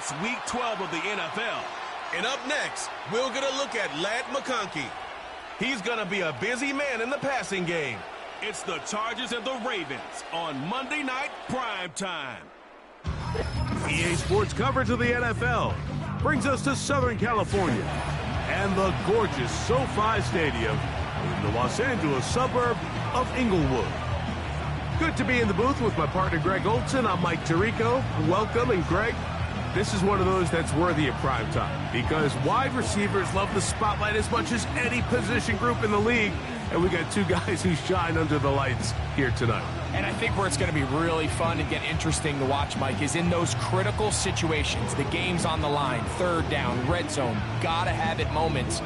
It's Week 12 of the NFL. And up next, we'll get a look at Ladd McConkey. He's going to be a busy man in the passing game. It's the Chargers and the Ravens on Monday Night Prime Time. EA Sports coverage of the NFL brings us to Southern California and the gorgeous SoFi Stadium in the Los Angeles suburb of Inglewood. Good to be in the booth with my partner Greg Olson. I'm Mike Tirico. Welcome, and Greg, this is one of those that's worthy of prime time because wide receivers love the spotlight as much as any position group in the league, and we got two guys who shine under the lights here tonight. And I think where it's going to be really fun and get interesting to watch, Mike, is in those critical situations. The game's on the line, third down, red zone, gotta have it moments.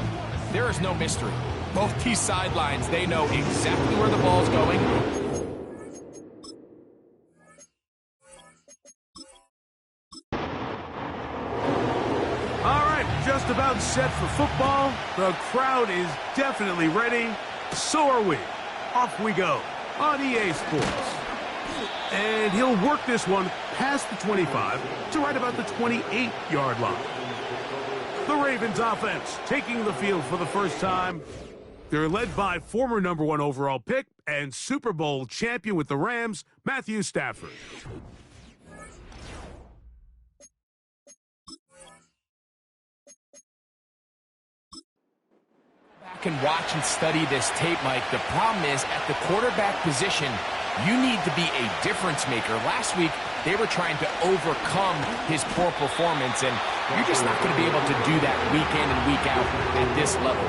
There is no mystery. Both these sidelines, they know exactly where the ball's going. All right, just about set for football. The crowd is definitely ready. So are we. Off we go on EA Sports. And he'll work this one past the 25 to right about the 28-yard line. The Ravens offense taking the field for the first time. They're led by former #1 overall pick and Super Bowl champion with the Rams, Matthew Stafford. Can watch and study this tape, Mike. The problem is at the quarterback position, you need to be a difference maker. Last week, they were trying to overcome his poor performance, and you're just not going to be able to do that week in and week out at this level.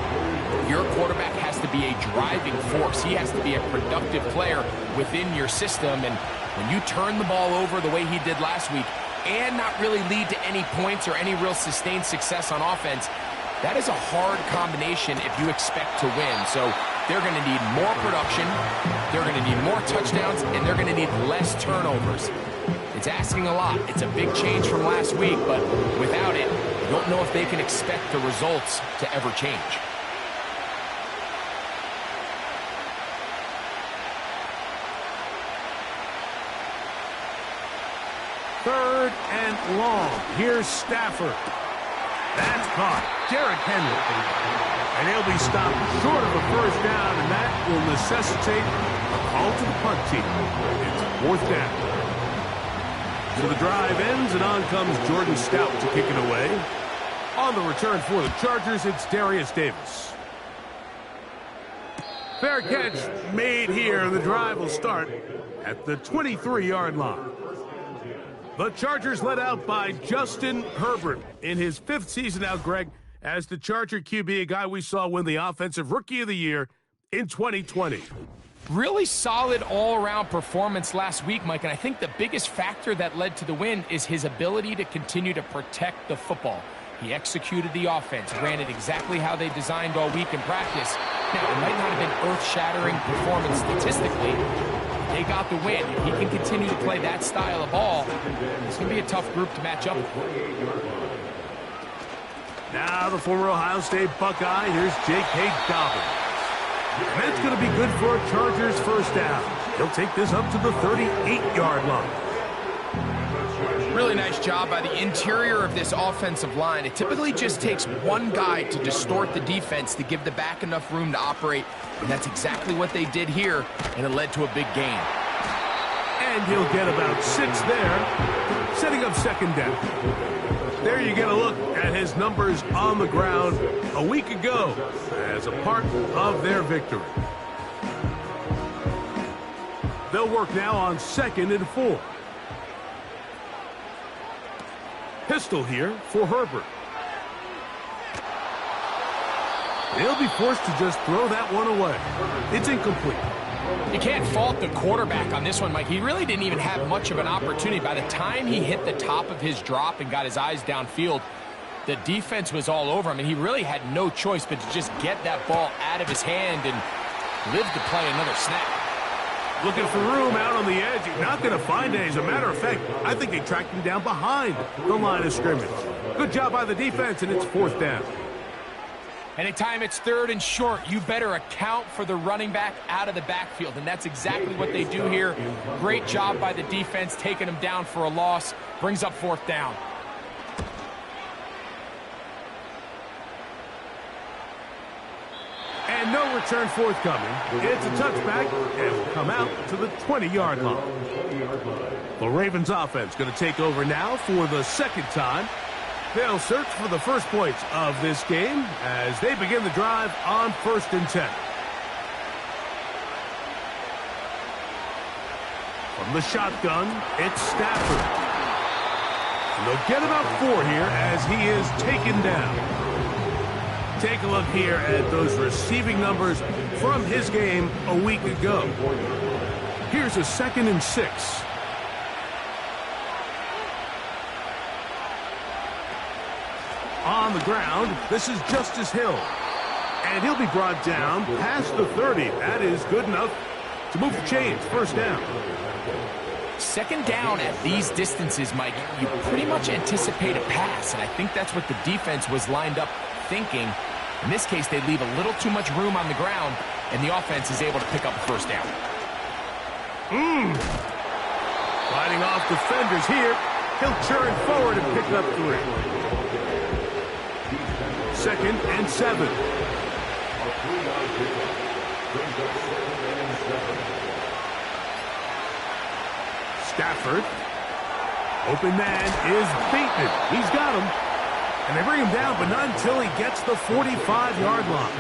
Your quarterback has to be a driving force. He has to be a productive player within your system, and when you turn the ball over the way he did last week and not really lead to any points or any real sustained success on offense, that is a hard combination if you expect to win. So they're going to need more production, they're going to need more touchdowns, and they're going to need less turnovers. It's asking a lot. It's a big change from last week, but without it, you don't know if they can expect the results to ever change. Third and long. Here's Stafford. That's caught. Derrick Henry. And he'll be stopped short of a first down, and that will necessitate a call to the punt team. It's fourth down. So the drive ends, and on comes Jordan Stout to kick it away. On the return for the Chargers, it's Darius Davis. Fair catch made here, and the drive will start at the 23-yard line. The Chargers led out by Justin Herbert in his 5th season now, Greg, as the Charger QB, a guy we saw win the Offensive Rookie of the Year in 2020. Really solid all-around performance last week, Mike, and I think the biggest factor that led to the win is his ability to continue to protect the football. He executed the offense, ran it exactly how they designed all week in practice. Now, it might not have been earth-shattering performance statistically. They got the win. If he can continue to play that style of ball, it's going to be a tough group to match up with. Now the former Ohio State Buckeye, here's J.K. Dobbins. And that's going to be good for a Chargers first down. He'll take this up to the 38-yard line. Really nice job by the interior of this offensive line. It typically just takes one guy to distort the defense to give the back enough room to operate, and that's exactly what they did here, and it led to a big gain. And he'll get about 6 there, setting up second down. There you get a look at his numbers on the ground a week ago as a part of their victory. They'll work now on 2nd and 4. Pistol here for Herbert. He'll be forced to just throw that one away. It's incomplete. You can't fault the quarterback on this one, Mike. He really didn't even have much of an opportunity. By the time he hit the top of his drop and got his eyes downfield, the defense was all over him, and he really had no choice but to just get that ball out of his hand and live to play another snap. Looking for room out on the edge. He's not going to find it. As a matter of fact, I think they tracked him down behind the line of scrimmage. Good job by the defense, and it's 4th down. Anytime it's 3rd and short, you better account for the running back out of the backfield, and that's exactly what they do here. Great job by the defense, taking him down for a loss. Brings up 4th down. return forthcoming. It's a touchback and will come out to the 20-yard line. The Ravens offense going to take over now for the second time. They'll search for the first points of this game as they begin the drive on 1st and 10. From the shotgun, it's Stafford. And they'll get about 4 here as he is taken down. Take a look here at those receiving numbers from his game a week ago. Here's a 2nd and 6. On the ground, this is Justice Hill. And he'll be brought down past the 30. That is good enough to move the chains. First down. 2nd down at these distances, Mike, you pretty much anticipate a pass, and I think that's what the defense was lined up thinking. In this case, they leave a little too much room on the ground, and the offense is able to pick up a first down. Fighting off defenders here. He'll churn forward and pick up 3. 2nd and 7. Stafford. Open man is Bateman. He's got him. And they bring him down, but not until he gets the 45-yard line.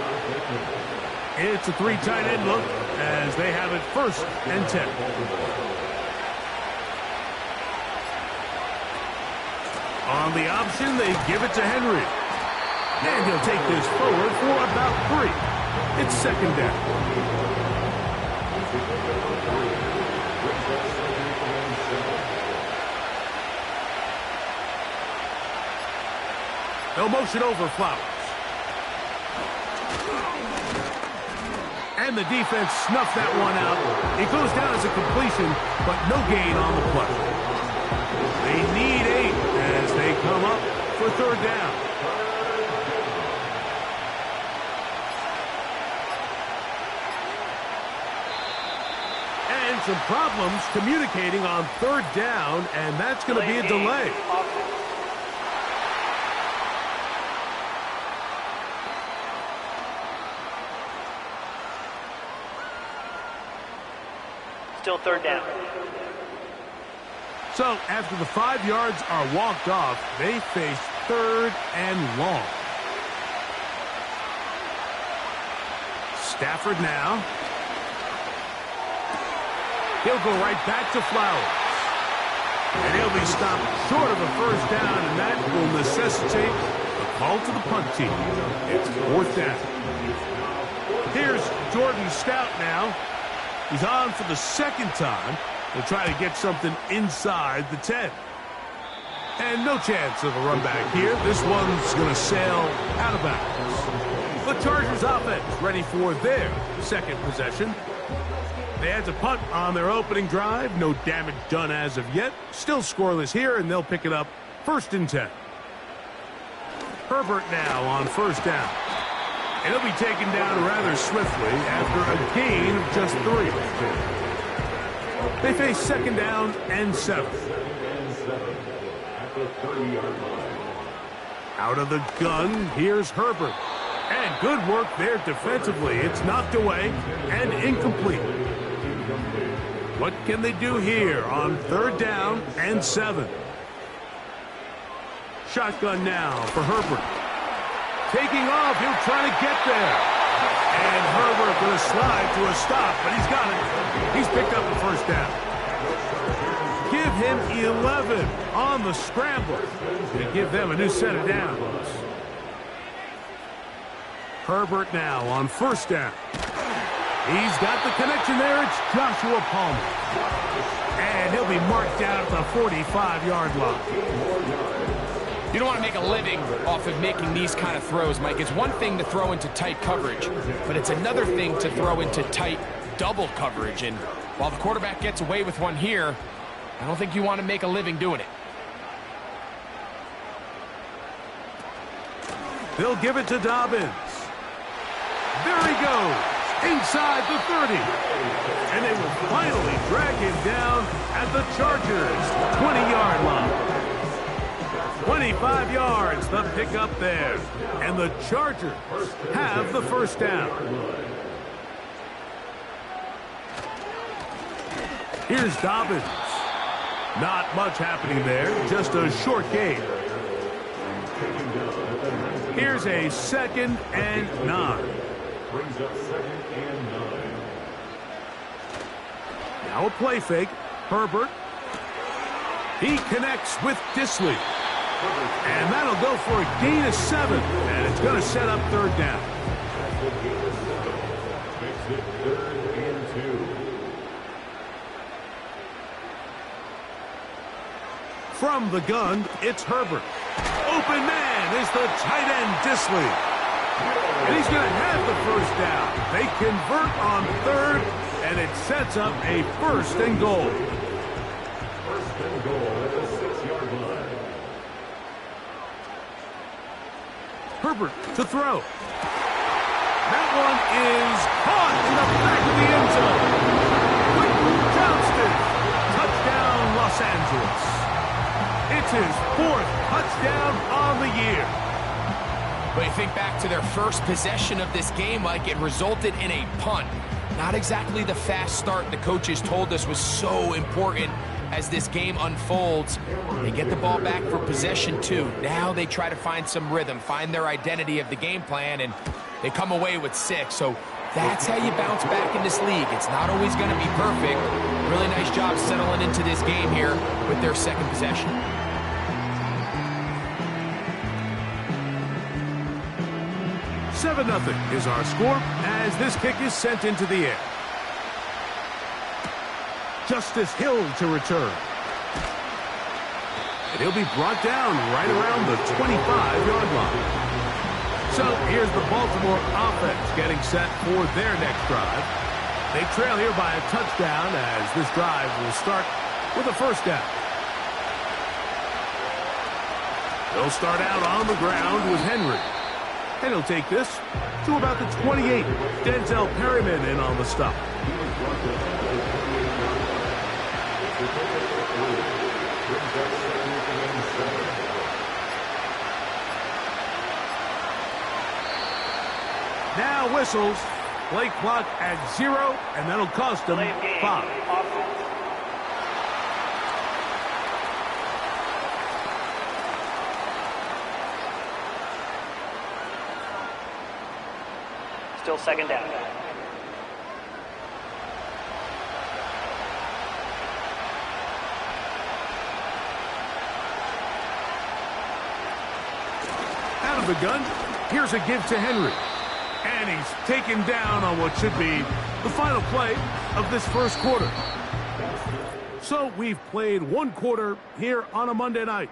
It's a 3 tight end look as they have it 1st and 10. On the option, they give it to Henry. And he'll take this forward for about 3. It's 2nd down. They'll motion over Flowers. And the defense snuffed that one out. It goes down as a completion, but no gain on the play. They need 8 as they come up for 3rd down. And some problems communicating on 3rd down, and that's going to be a delay. Still 3rd down. So after the 5 yards are walked off, they face 3rd and long. Stafford now. He'll go right back to Flowers. And he'll be stopped short of a first down, and that will necessitate a call to the punt team. It's 4th down. Here's Jordan Stout now. He's on for the 2nd time. They'll try to get something inside the 10. And no chance of a run back here. This one's going to sail out of bounds. The Chargers offense ready for their 2nd possession. They had to punt on their opening drive. No damage done as of yet. Still scoreless here, and they'll pick it up 1st and 10. Herbert now on 1st down. And he'll be taken down rather swiftly after a gain of just 3. They face 2nd down and 7. Out of the gun, here's Herbert. And good work there defensively. It's knocked away and incomplete. What can they do here on 3rd down and 7? Shotgun now for Herbert. Taking off, he'll try to get there. And Herbert going to slide to a stop, but he's got it. He's picked up the first down. Give him 11 on the scramble to give them a new set of downs. Herbert now on 1st down. He's got the connection there. It's Joshua Palmer. And he'll be marked down at the 45-yard line. You don't want to make a living off of making these kind of throws, Mike. It's one thing to throw into tight coverage, but it's another thing to throw into tight double coverage. And while the quarterback gets away with one here, I don't think you want to make a living doing it. They'll give it to Dobbins. There he goes, inside the 30. And they will finally drag him down at the Chargers' 20-yard line. 25 yards, the pickup there. And the Chargers have the first down. Here's Dobbins. Not much happening there, just a short game. Here's a 2nd and 9. Brings up 2nd and 9. Now a play fake. Herbert. He connects with Dissly. And that'll go for a gain of 7. And it's going to set up 3rd down. Makes it 3rd and 2. From the gun, it's Herbert. Open man is the tight end, Dissly. And he's going to have the 1st down. They convert on 3rd, and it sets up a 1st and goal. 1st and goal at the 6-yard line. Herbert to throw. That one is caught in the back of the end zone. Quentin Johnston. Touchdown, Los Angeles. It's his 4th touchdown on the year. But you think back to their first possession of this game, like it resulted in a punt. Not exactly the fast start the coaches told us was so important as this game unfolds. They get the ball back for possession 2. Now they try to find some rhythm, find their identity of the game plan, and they come away with 6. So that's how you bounce back in this league. It's not always going to be perfect. Really nice job settling into this game here with their 2nd possession. 7-0 is our score as this kick is sent into the air. Justice Hill to return. And he'll be brought down right around the 25-yard line. So here's the Baltimore offense getting set for their next drive. They trail here by a touchdown as this drive will start with a 1st down. They'll start out on the ground with Henry. And he'll take this to about the 28. Denzel Perryman in on the stop. Now whistles. Play clock at 0, and that'll cost them 5. Still 2nd down. Out of the gun, here's a give to Henry. And he's taken down on what should be the final play of this 1st quarter. So we've played 1 quarter here on a Monday night.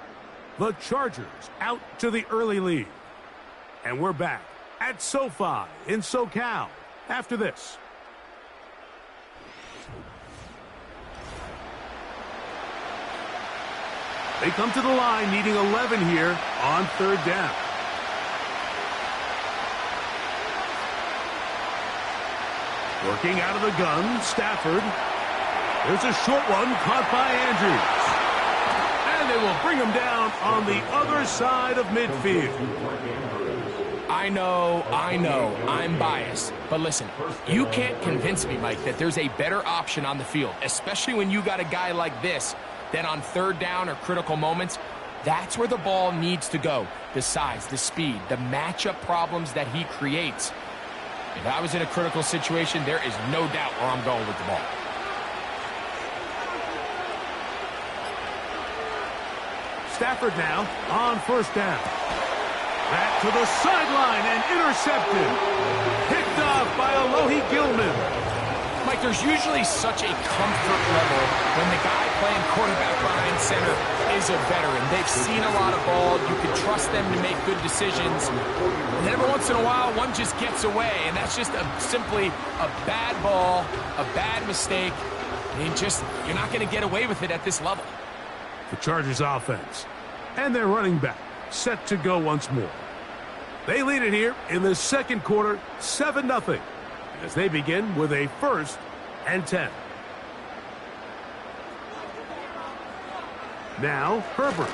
The Chargers out to the early lead. And we're back at SoFi in SoCal after this. They come to the line needing 11 here on 3rd down. Working out of the gun, Stafford. There's a short one caught by Andrews. And they will bring him down on the other side of midfield. I know, I'm biased. But listen, you can't convince me, Mike, that there's a better option on the field, especially when you got a guy like this, that on 3rd down or critical moments, that's where the ball needs to go. The size, the speed, the matchup problems that he creates. If I was in a critical situation, there is no doubt where I'm going with the ball. Stafford now on 1st down. Back to the sideline and intercepted. Picked off by Alohi Gilman. Mike, there's usually such a comfort level when the guy playing quarterback behind center is a veteran. They've seen a lot of ball. You can trust them to make good decisions. And every once in a while, one just gets away, and that's just simply a bad ball, a bad mistake. You're not going to get away with it at this level. The Chargers offense and their running back set to go once more. They lead it here in the 2nd quarter, 7-0, as they begin with a 1st and 10. Now Herbert.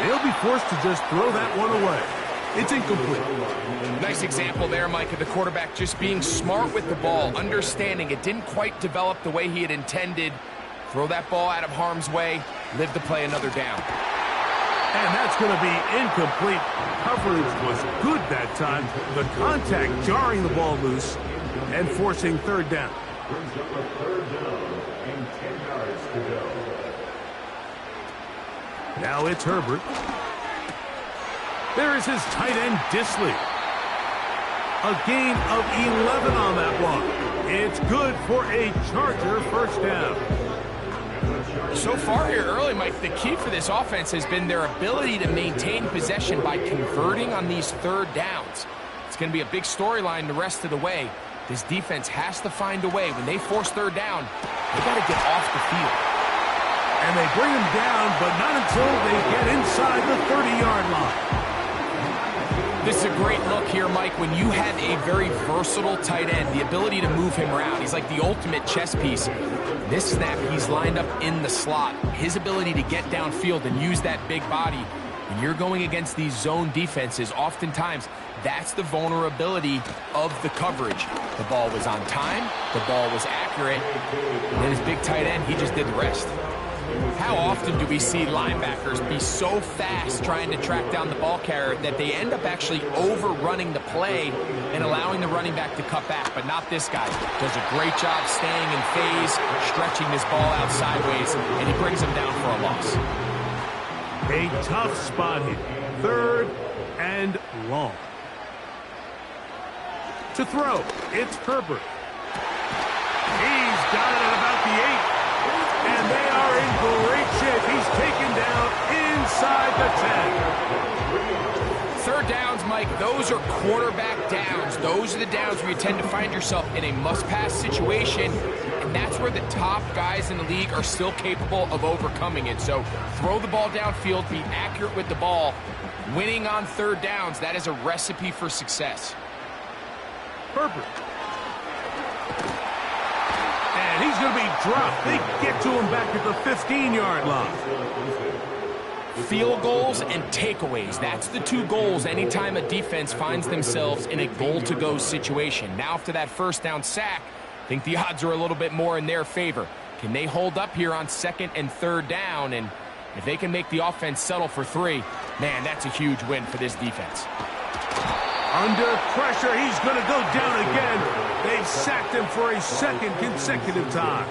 He'll be forced to just throw that one away. It's incomplete. Nice example there, Mike, of the quarterback just being smart with the ball, understanding it didn't quite develop the way he had intended. Throw that ball out of harm's way, live to play another down. And that's going to be incomplete. Coverage was good that time. The contact jarring the ball loose and forcing third down. Brings up a third down and 10 yards to go. Now it's Herbert. There is his tight end, Dissly. A gain of 11 on that one. It's good for a Charger first down. So far here early, Mike, the key for this offense has been their ability to maintain possession by converting on these third downs. It's going to be a big storyline the rest of the way. This defense has to find a way. When they force third down, they got to get off the field. And they bring him down, but not until they get inside the 30-yard line. This is a great look here, Mike, when you have a very versatile tight end, the ability to move him around. He's like the ultimate chess piece. This snap, he's lined up in the slot. His ability to get downfield and use that big body. When you're going against these zone defenses, oftentimes that's the vulnerability of the coverage. The ball was on time, the ball was accurate, and then his big tight end, he just did the rest. How often do we see linebackers be so fast trying to track down the ball carrier that they end up actually overrunning the play and allowing the running back to cut back? But not this guy. Does a great job staying in phase, stretching this ball out sideways, and he brings him down for a loss. A tough spot here. Third and long. To throw, it's Herbert. He's got it at about the 8. And they are in great shape. He's taken down inside the 10. Third downs, Mike, those are quarterback downs. Those are the downs where you tend to find yourself in a must-pass situation, and that's where the top guys in the league are still capable of overcoming it. So throw the ball downfield, be accurate with the ball. Winning on third downs, that is a recipe for success. Herbert. And he's going to be dropped. They get to him back at the 15-yard line. Field goals and takeaways. That's the two goals anytime a defense finds themselves in a goal-to-go situation. Now after that first down sack, I think the odds are a little bit more in their favor. Can they hold up here on second and third down? And if they can make the offense settle for 3, man, that's a huge win for this defense. Under pressure, he's going to go down again. They've sacked him for a second consecutive time.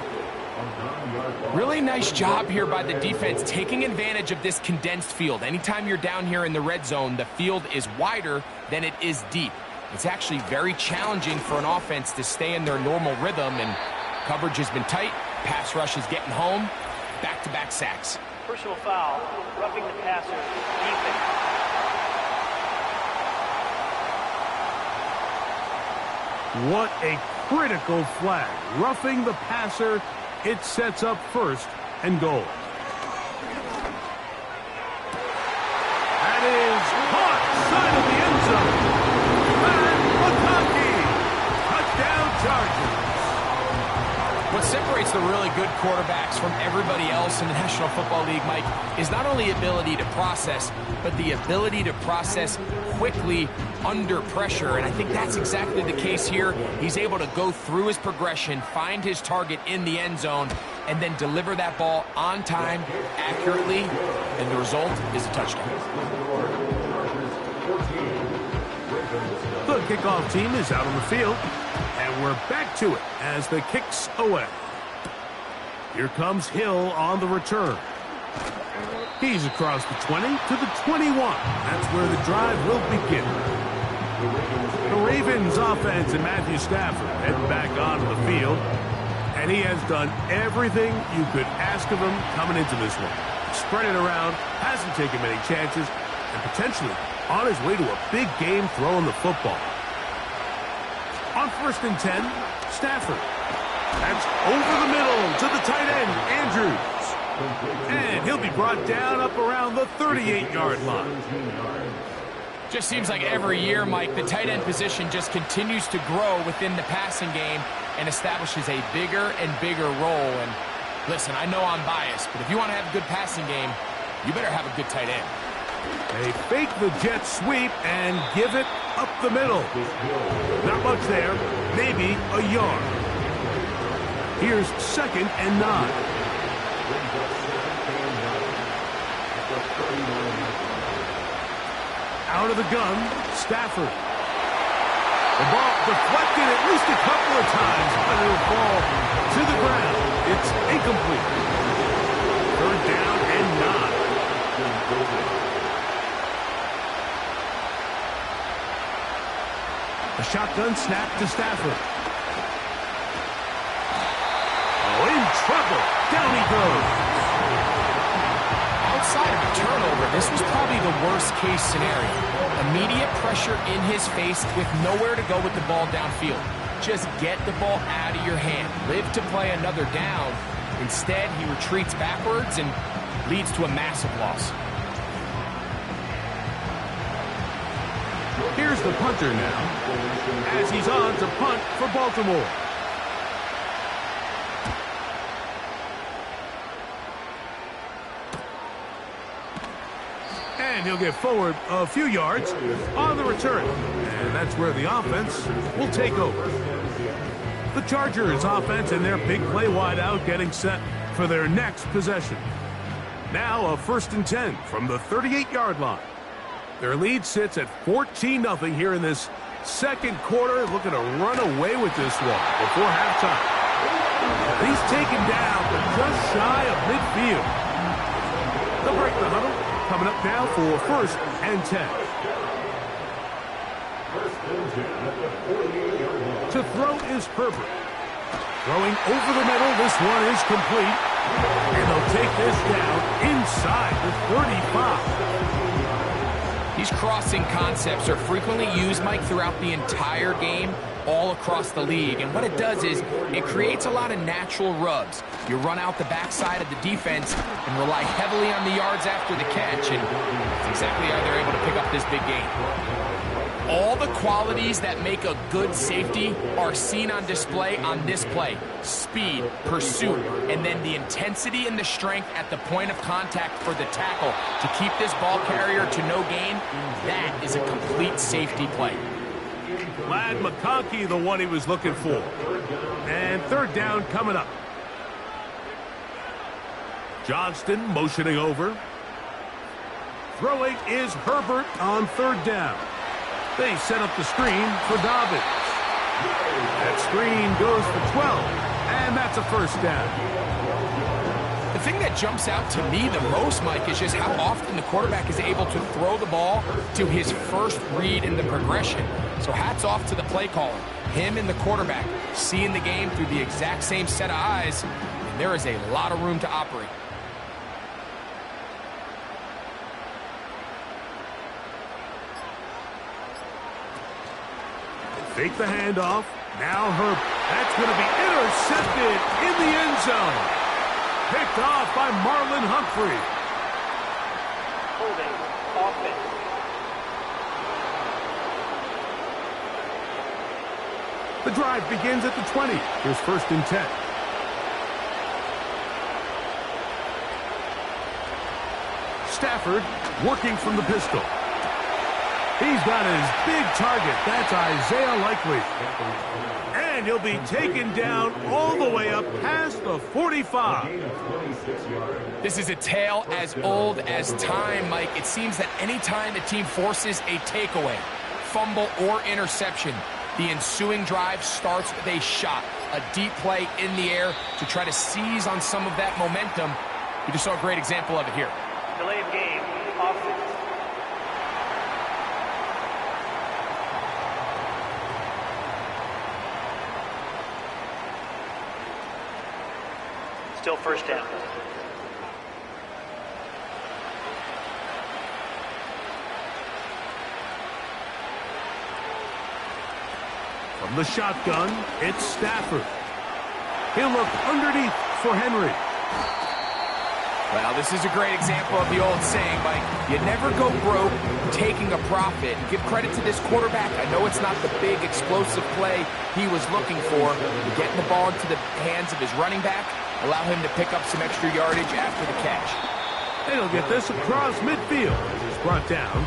Really nice job here by the defense, taking advantage of this condensed field. Anytime you're down here in the red zone, the field is wider than it is deep. It's actually very challenging for an offense to stay in their normal rhythm, and coverage has been tight. Pass rush is getting home. Back-to-back sacks. Personal foul, roughing the passer, defense. What a critical flag. Roughing the passer, it sets up first and goal. That is caught side of the end zone. Matt McConkey. Touchdown Chargers. What separates the really good quarterbacks from everybody else in the National Football League, Mike, is not only ability to process, but the ability to process quickly under pressure. And I think that's exactly the case here. He's able to go through his progression, find his target in the end zone, and then deliver that ball on time, accurately, and the result is a touchdown. The kickoff team is out on the field, and we're back to it as the kick's away. Here comes Hill on the return. He's across the 20 to the 21. That's where the drive will begin. The Ravens offense and Matthew Stafford heading back onto the field, and he has done everything you could ask of him coming into this one. Spread it around, hasn't taken many chances, and potentially on his way to a big game throwing the football. On 1st and 10, Stafford. That's over the middle to the tight end, Andrews. And he'll be brought down up around the 38-yard line. Just seems like every year, Mike, the tight end position just continues to grow within the passing game and establishes a bigger and bigger role. And listen, I know I'm biased, but if you want to have a good passing game, you better have a good tight end. They fake the jet sweep and give it up the middle. Not much there, maybe a yard. Here's 2nd and 9. Out of the gun, Stafford. The ball deflected at least a couple of times, but it'll fall to the ground. It's incomplete. 3rd down and 9. A shotgun snap to Stafford. Oh, in trouble. Down he goes. Outside of a turnover, this was probably the worst-case scenario. Immediate pressure in his face with nowhere to go with the ball downfield. Just get the ball out of your hand. Live to play another down. Instead, he retreats backwards and leads to a massive loss. Here's the punter now, as he's on to punt for Baltimore. And he'll get forward a few yards on the return. And that's where the offense will take over. The Chargers offense and their big play wideout getting set for their next possession. Now a 1st and 10 from the 38-yard line. Their lead sits at 14-0 here in this 2nd quarter, looking to run away with this one before halftime. He's taken down, but just shy of midfield. They'll break the huddle. Coming up now for 1st and 10. To throw is Herbert. Throwing over the middle, this one is complete. And they'll take this down inside the 35. These crossing concepts are frequently used, Mike, throughout the entire game, all across the league. And what it does is it creates a lot of natural rubs. You run out the backside of the defense and rely heavily on the yards after the catch, and that's exactly how they're able to pick up this big gain. All the qualities that make a good safety are seen on display on this play. Speed, pursuit, and then the intensity and the strength at the point of contact for the tackle to keep this ball carrier to no gain. That is a complete safety play. Ladd McConkey, the one he was looking for. And 3rd down coming up. Johnston motioning over. Throwing is Herbert on 3rd down. They set up the screen for Dobbins. That screen goes for 12, and that's a 1st down. The thing that jumps out to me the most, Mike, is just how often the quarterback is able to throw the ball to his first read in the progression. So hats off to the play caller. Him and the quarterback seeing the game through the exact same set of eyes, and there is a lot of room to operate. Fake the handoff. Now Herbert. That's going to be intercepted in the end zone. Picked off by Marlon Humphrey. Holding offense. The drive begins at the 20. Here's 1st and 10. Stafford working from the pistol. He's got his big target. That's Isaiah Likely. And he'll be taken down all the way up past the 45. This is a tale as old as time, Mike. It seems that any time the team forces a takeaway, fumble, or interception, the ensuing drive starts with a shot, a deep play in the air to try to seize on some of that momentum. We just saw a great example of it here. Delay of game, offense. Still 1st down. From the shotgun, it's Stafford. He'll look underneath for Henry. Well, this is a great example of the old saying, Mike. You never go broke taking a profit. Give credit to this quarterback. I know it's not the big explosive play he was looking for. Getting the ball into the hands of his running back, allow him to pick up some extra yardage after the catch. And he'll get this across midfield. brought down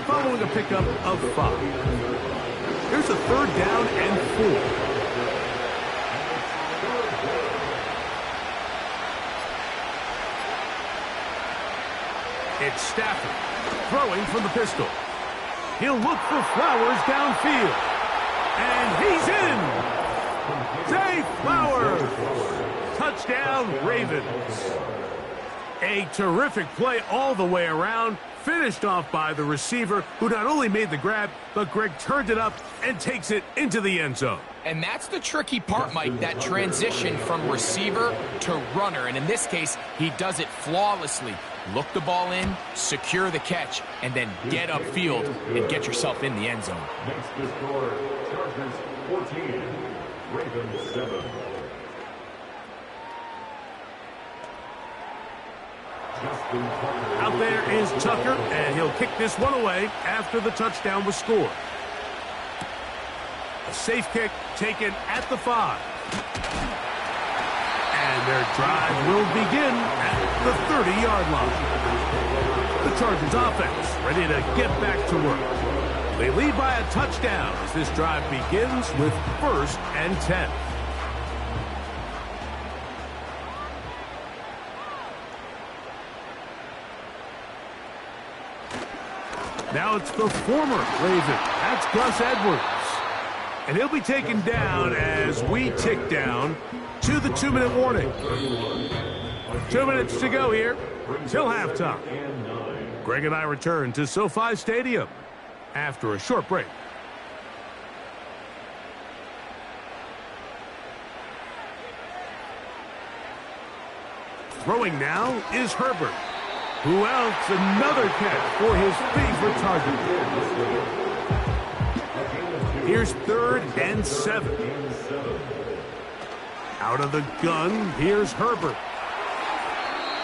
following a pickup of 5. Here's a 3rd down and 4. It's Stafford throwing from the pistol. He'll look for Flowers downfield. And he's in! Zay Flowers! Touchdown, Ravens. A terrific play all the way around, finished off by the receiver, who not only made the grab, but Greg turned it up and takes it into the end zone. And that's the tricky part, Mike, that transition from receiver to runner. And in this case, he does it flawlessly. Look the ball in, secure the catch, and then get upfield and get yourself in the end zone. Next to score, Chargers 14, Ravens 7. Out there is Tucker, and he'll kick this one away after the touchdown was scored. A safe kick taken at the 5. And their drive will begin at the 30-yard line. The Chargers offense ready to get back to work. They lead by a touchdown as this drive begins with 1st and 10. Now it's the former Raven. That's Gus Edwards. And he'll be taken down as we tick down to the 2-minute warning. 2 minutes to go here till halftime. Greg and I return to SoFi Stadium after a short break. Throwing now is Herbert. Who else? Another catch for his favorite target. Here's 3rd and 7. Out of the gun, here's Herbert.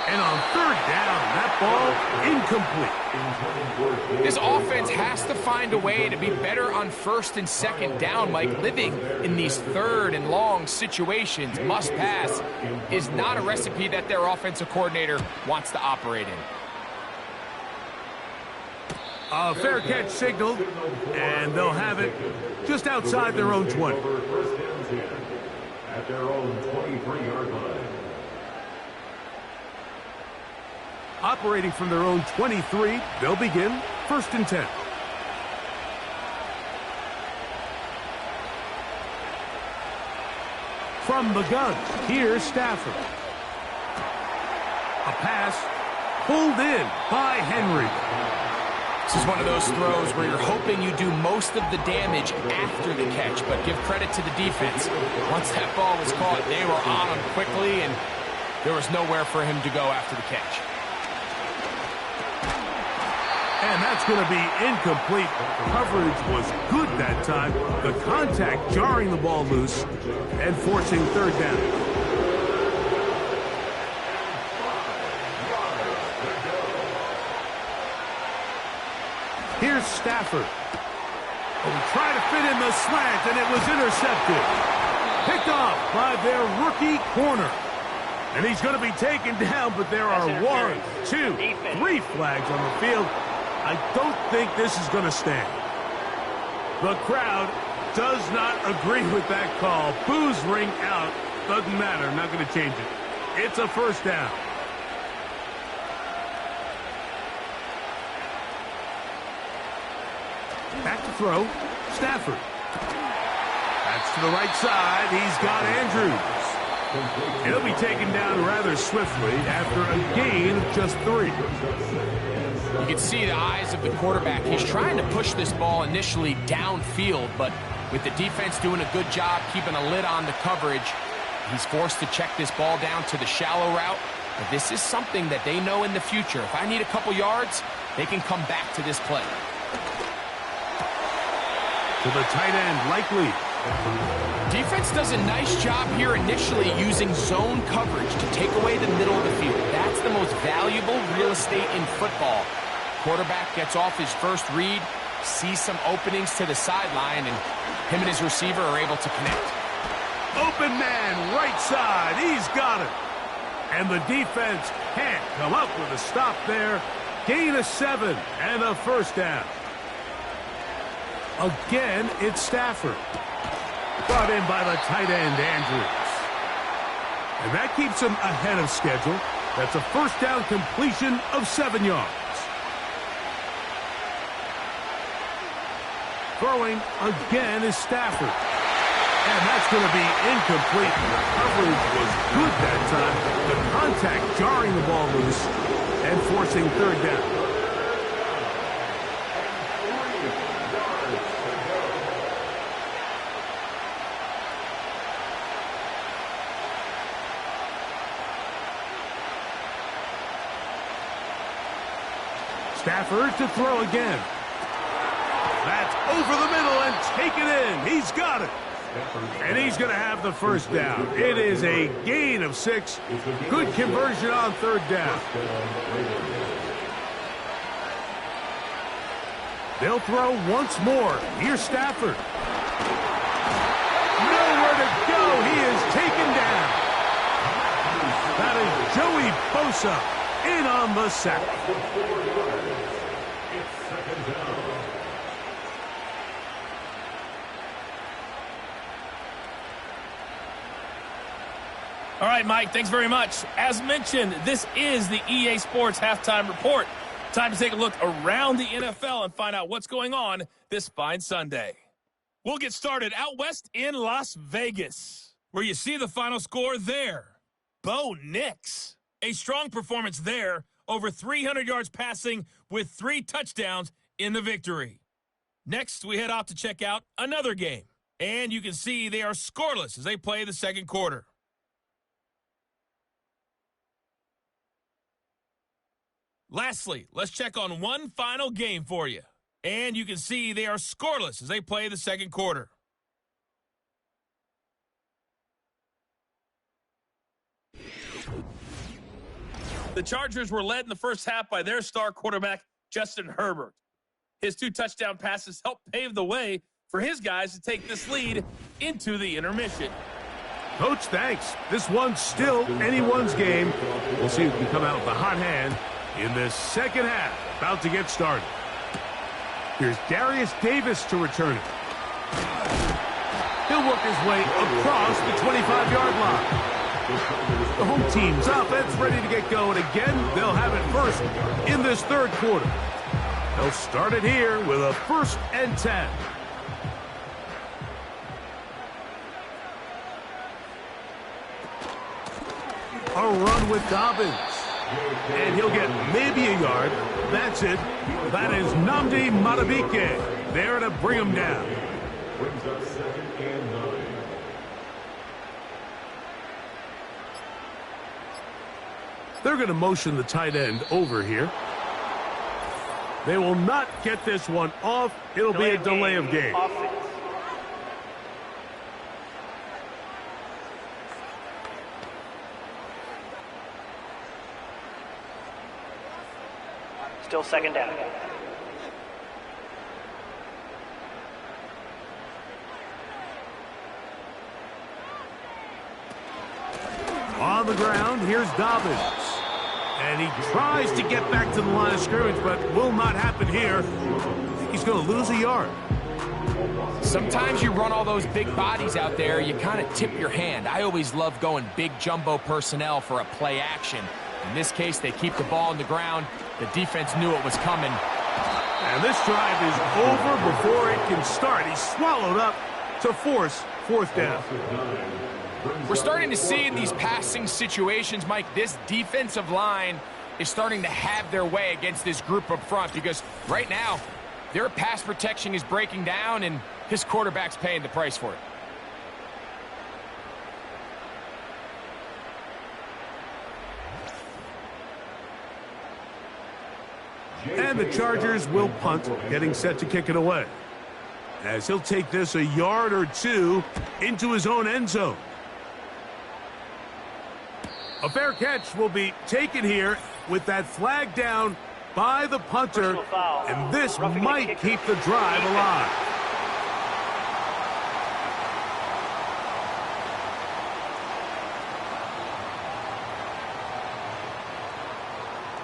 And on 3rd down, that ball incomplete. This offense has to find a way to be better on 1st and 2nd down, Mike. Living in these 3rd and long situations, must pass, is not a recipe that their offensive coordinator wants to operate in. A fair catch signaled, and they'll have it just outside their own 20. At their own 23-yard line. Operating from their own 23, they'll begin 1st and 10. From the gun, here's Stafford. A pass pulled in by Henry. This is one of those throws where you're hoping you do most of the damage after the catch, but give credit to the defense. Once that ball was caught, they were on him quickly, and there was nowhere for him to go after the catch. And that's going to be incomplete. Coverage was good that time. The contact jarring the ball loose and forcing 3rd down. Here's Stafford. Trying to fit in the slant, and it was intercepted. Picked off by their rookie corner. And he's going to be taken down, but there are 1, 2, 3 flags on the field. I don't think this is going to stand. The crowd does not agree with that call. Boos ring out. Doesn't matter. I'm not going to change it. It's a 1st down. Back to throw. Stafford. That's to the right side. He's got Andrews. He'll be taken down rather swiftly after a gain of just 3. You can see the eyes of the quarterback. He's trying to push this ball initially downfield, but with the defense doing a good job keeping a lid on the coverage, he's forced to check this ball down to the shallow route. But this is something that they know in the future. If I need a couple yards, they can come back to this play. To the tight end, Likely. Defense does a nice job here initially using zone coverage to take away the middle of the field. That's the most valuable real estate in football. Quarterback gets off his first read, sees some openings to the sideline, and him and his receiver are able to connect. Open man, right side. He's got it. And the defense can't come up with a stop there. gain of 7 and a first down. Again, it's Stafford. Brought in by the tight end, Andrews. And that keeps him ahead of schedule. That's a first down completion of 7 yards. Throwing again is Stafford. And that's going to be incomplete. The coverage was good that time. The contact jarring the ball loose and forcing third down. Stafford to throw again. That's over the middle and taken in. He's got it. And he's going to have the first down. It is a gain of 6. Good conversion on third down. They'll throw once more. Here's Stafford. Nowhere to go. He is taken down. That is Joey Bosa in on the sack. All right, Mike, thanks very much. As mentioned, this is the EA Sports Halftime Report. Time to take a look around the NFL and find out what's going on this fine Sunday. We'll get started out west in Las Vegas, where you see the final score there. Bo Nix. A strong performance there, over 300 yards passing with 3 touchdowns in the victory. Next, we head off to check out another game. And you can see they are scoreless as they play the second quarter. Lastly, let's check on one final game for you. And you can see they are scoreless as they play the second quarter. The Chargers were led in the first half by their star quarterback, Justin Herbert. His 2 touchdown passes helped pave the way for his guys to take this lead into the intermission. Coach, thanks. This one's still anyone's game. We'll see who can come out with a hot hand in this second half, about to get started. Here's Darius Davis to return it. He'll work his way across the 25-yard line. The home team's offense ready to get going again. They'll have it first in this third quarter. They'll start it here with a 1st and 10. A run with Dobbins. And he'll get maybe a yard. That's it. That is Nnamdi Madubuike there to bring him down. Brings up 2nd and 9. They're going to motion the tight end over here. They will not get this one off. It'll be a delay of game. Offense. Still second down. On the ground, here's Dobbins. And he tries to get back to the line of scrimmage, but will not happen here. He's going to lose a yard. Sometimes you run all those big bodies out there, you kind of tip your hand. I always love going big jumbo personnel for a play action. In this case, they keep the ball on the ground. The defense knew it was coming. And this drive is over before it can start. He's swallowed up to force 4th down. We're starting to see in these passing situations, Mike, this defensive line is starting to have their way against this group up front because right now, their pass protection is breaking down and his quarterback's paying the price for it. And the Chargers will punt, getting set to kick it away. As he'll take this a yard or 2 into his own end zone. A fair catch will be taken here with that flag down by the punter, and this might keep the drive alive.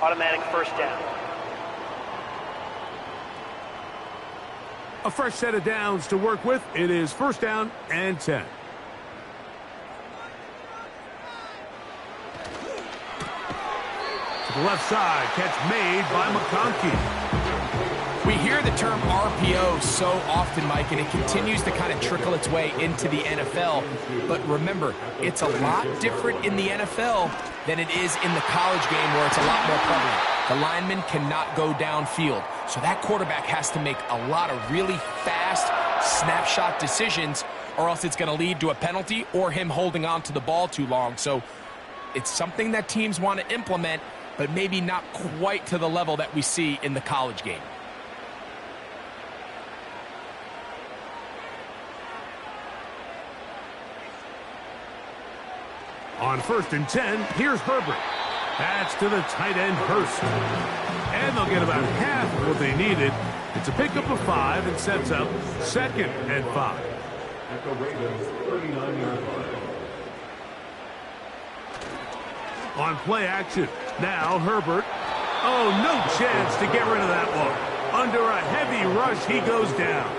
Automatic first down. A fresh set of downs to work with. It is first down and 10. To the left side, catch made by McConkey. We hear the term RPO so often, Mike, and it continues to kind of trickle its way into the NFL. But remember, it's a lot different in the NFL than it is in the college game where it's a lot more prevalent. The lineman cannot go downfield. So that quarterback has to make a lot of really fast snapshot decisions, or else it's going to lead to a penalty or him holding on to the ball too long. So it's something that teams want to implement, but maybe not quite to the level that we see in the college game. On first and 10, here's Herbert. That's to the tight end, Hurst. And they'll get about half of what they needed. It's a pickup of 5 and sets up second and 5. At the Ravens 39-yard line. On play action, now Herbert. Oh, no chance to get rid of that one. Under a heavy rush, he goes down.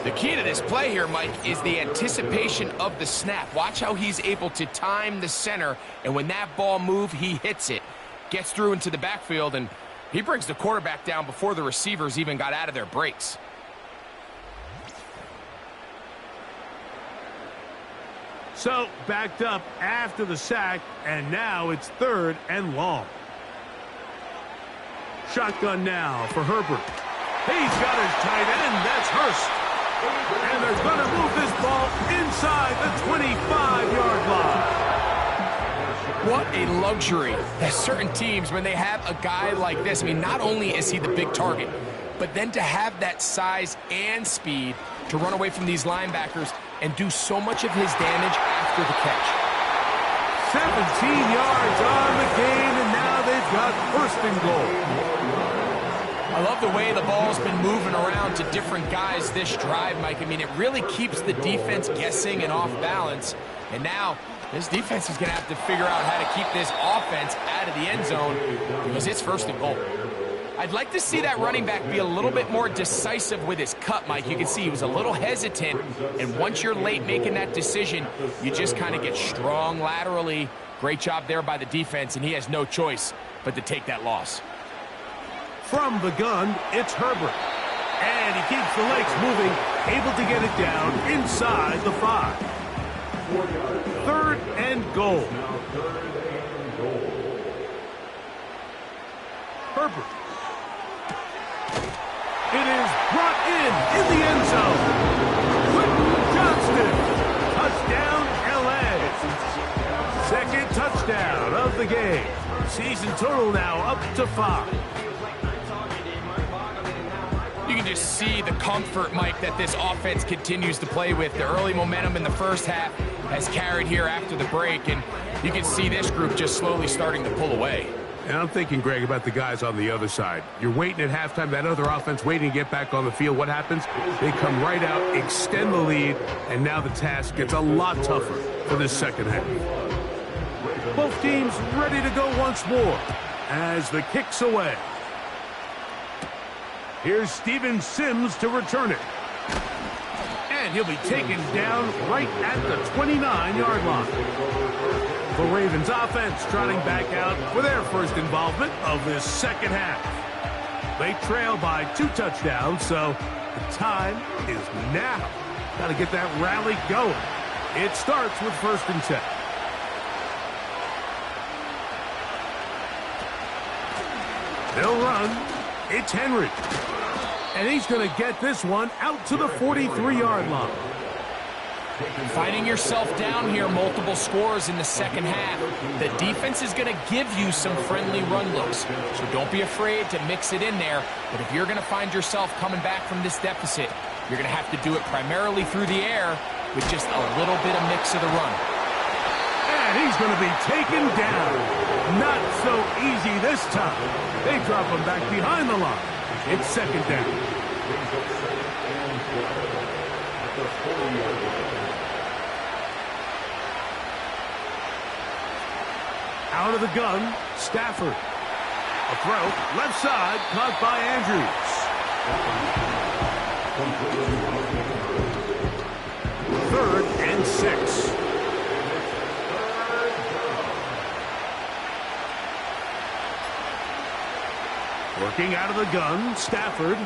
The key to this play here, Mike, is the anticipation of the snap. Watch how he's able to time the center, and when that ball moves, he hits it. Gets through into the backfield, and he brings the quarterback down before the receivers even got out of their breaks. So, backed up after the sack, and now it's third and long. Shotgun now for Herbert. He's got his tight end. That's Hurst. And they're going to move this ball inside the 25-yard line. What a luxury that certain teams, when they have a guy like this, I mean, not only is he the big target, but then to have that size and speed to run away from these linebackers and do so much of his damage after the catch. 17 yards on the gain, and now they've got first and goal. I love the way the ball's been moving around to different guys this drive, Mike. I mean, it really keeps the defense guessing and off balance. And now this defense is going to have to figure out how to keep this offense out of the end zone because it's first and goal. I'd like to see that running back be a little bit more decisive with his cut, Mike. You can see he was a little hesitant, and once you're late making that decision, you just kind of get strong laterally. Great job there by the defense, and he has no choice but to take that loss. From the gun, it's Herbert. And he keeps the legs moving, able to get it down inside the 5. Third and goal. Herbert. It is brought in the end zone. Quentin Johnston. Touchdown, L.A. Second touchdown of the game. Season total now up to 5. You can just see the comfort, Mike, that this offense continues to play with. The early momentum in the first half has carried here after the break, and you can see this group just slowly starting to pull away. And I'm thinking, Greg, about the guys on the other side. You're waiting at halftime, that other offense waiting to get back on the field. What happens? They come right out, extend the lead, and now the task gets a lot tougher for this second half. Both teams ready to go once more as the kick's away. Here's Steven Sims to return it. And he'll be taken down right at the 29-yard line. The Ravens offense trotting back out for their first involvement of this second half. They trail by 2 touchdowns, so the time is now. Got to get that rally going. It starts with first and 10. They'll run. It's Henry. And he's going to get this one out to the 43-yard line. Finding yourself down here, multiple scores in the second half. The defense is going to give you some friendly run looks, so don't be afraid to mix it in there. But if you're going to find yourself coming back from this deficit, you're going to have to do it primarily through the air with just a little bit of mix of the run. And he's going to be taken down. Not so easy this time. They drop him back behind the line. It's second down. Out of the gun, Stafford. A throw, left side, caught by Andrews. Third and 6. Working out of the gun, Stafford.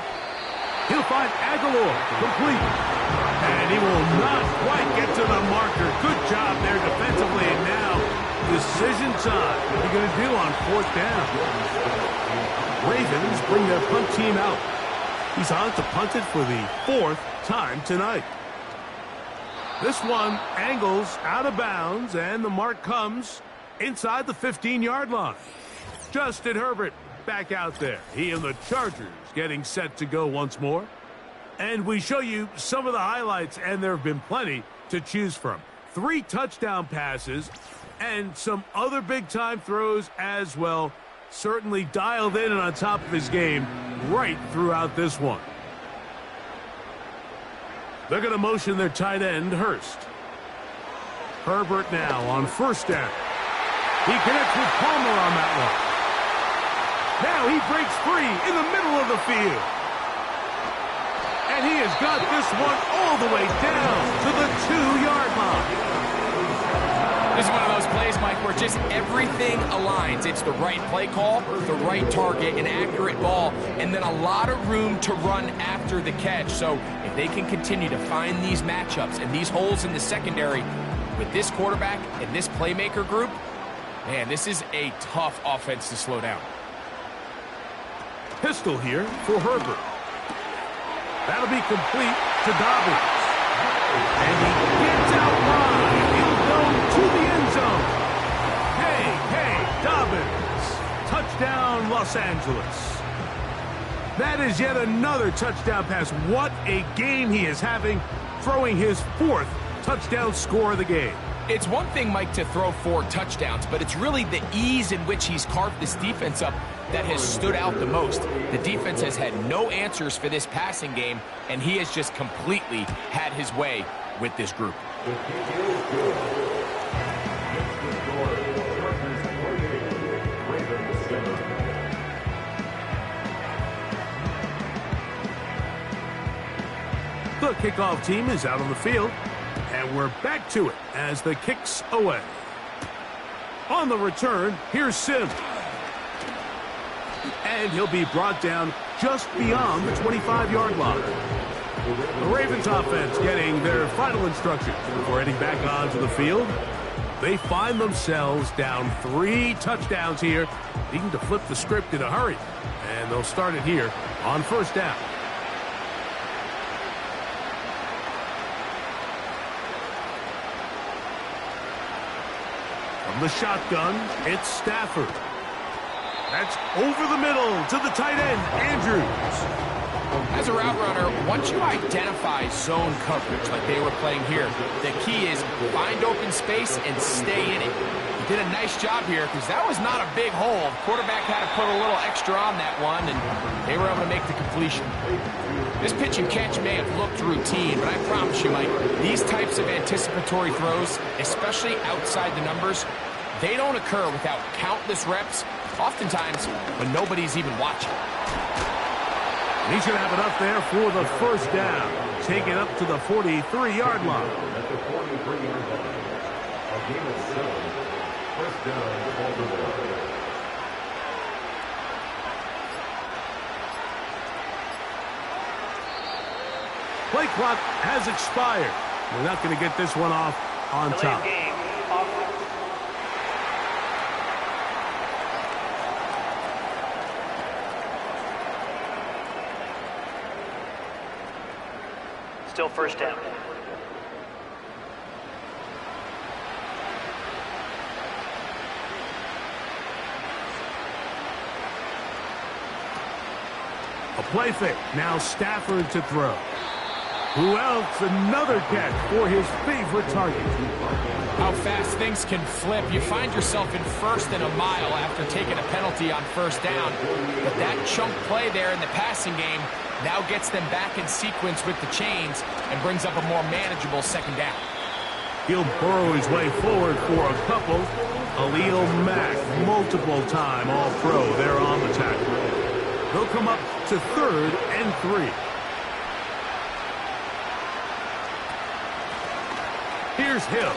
He'll find Aguilar, complete. And he will not quite get to the marker. Good job there defensively. And now, decision time. What are you going to do on 4th down? Ravens bring their punt team out. He's on to punt it for the 4th time tonight. This one angles out of bounds, and the mark comes inside the 15-yard line. Justin Herbert back out there. He and the Chargers getting set to go once more. And we show you some of the highlights, and there have been plenty to choose from. 3 touchdown passes and some other big-time throws as well. Certainly dialed in and on top of his game right throughout this one. They're going to motion their tight end, Hurst. Herbert now on 1st down. He connects with Palmer on that one. Now he breaks free in the middle of the field. And he has got this one all the way down to the 2-yard line. This is one of those plays, Mike, where just everything aligns. It's the right play call, the right target, an accurate ball, and then a lot of room to run after the catch. So if they can continue to find these matchups and these holes in the secondary with this quarterback and this playmaker group, man, this is a tough offense to slow down. Pistol here for Herbert. That'll be complete to Dobbins. And he gets out wide. He'll go to the end zone. Hey, Dobbins. Touchdown, Los Angeles. That is yet another touchdown pass. What a game he is having, throwing his 4th touchdown score of the game. It's one thing, Mike, to throw 4 touchdowns, but it's really the ease in which he's carved this defense up that has stood out the most. The defense has had no answers for this passing game, and he has just completely had his way with this group. The kickoff team is out on the field, and we're back to it as the kick's away. On the return, here's Sims. And he'll be brought down just beyond the 25-yard line. The Ravens offense getting their final instructions before heading back onto the field. They find themselves down 3 touchdowns here, needing to flip the script in a hurry. And they'll start it here on 1st down. From the shotgun, it's Stafford. That's over the middle to the tight end, Andrews. As a route runner, once you identify zone coverage like they were playing here, the key is find open space and stay in it. He did a nice job here because that was not a big hole. The quarterback had to put a little extra on that one, and they were able to make the completion. This pitch and catch may have looked routine, but I promise you, Mike, these types of anticipatory throws, especially outside the numbers, they don't occur without countless reps, oftentimes when nobody's even watching. He's going to have it up there for the 1st down. Take it up to the 43-yard line. At the 43-yard line, a game of 7. 1st down, Baltimore. Play clock has expired. We're not going to get this one off on top. Game, off. Still 1st down. A play fake. Now Stafford to throw. Who else? Another catch for his favorite target. How fast things can flip. You find yourself in 1st and a mile after taking a penalty on 1st down. But that chunk play there in the passing game now gets them back in sequence with the chains and brings up a more manageable 2nd down. He'll burrow his way forward for a couple. Khalil Mack, multiple-time All-Pro there on the tackle. He'll come up to 3rd and 3. Here's Hill.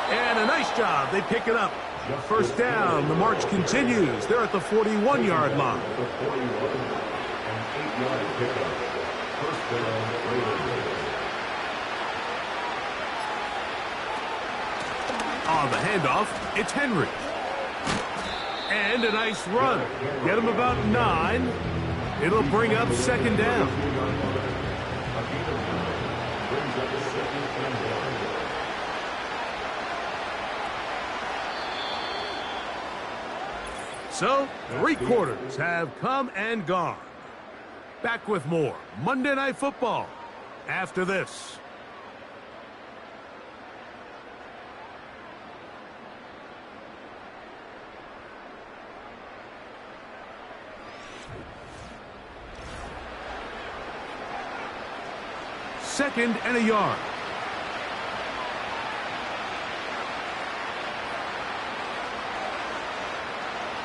And a nice job. They pick it up. First down. The march continues. They're at the 41-yard line. The 41 and 8-yard pickup. First down, Ravens. On the handoff, it's Henry. And a nice run. Get him about 9. It'll bring up second down. Brings up a second and 1. So, 3 quarters have come and gone. Back with more Monday Night Football after this. Second and a yard.